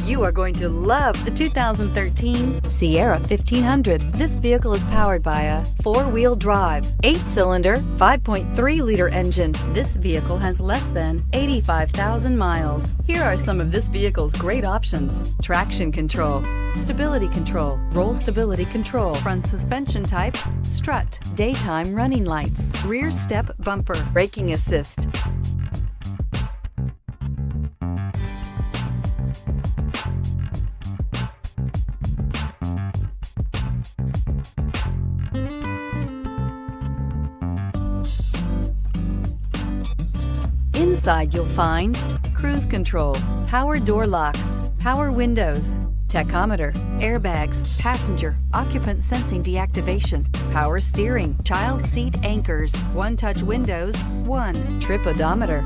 You are going to love the 2013 Sierra 1500. This vehicle is powered by a 4-wheel drive, 8-cylinder, 5.3-liter engine. This vehicle has less than 85,000 miles. Here are some of this vehicle's great options: traction control, stability control, roll stability control, front suspension type, strut, daytime running lights, rear step bumper, braking assist. Inside you'll find cruise control, power door locks, power windows, tachometer, airbags, passenger, occupant sensing deactivation, power steering, child seat anchors, one-touch windows, one trip odometer.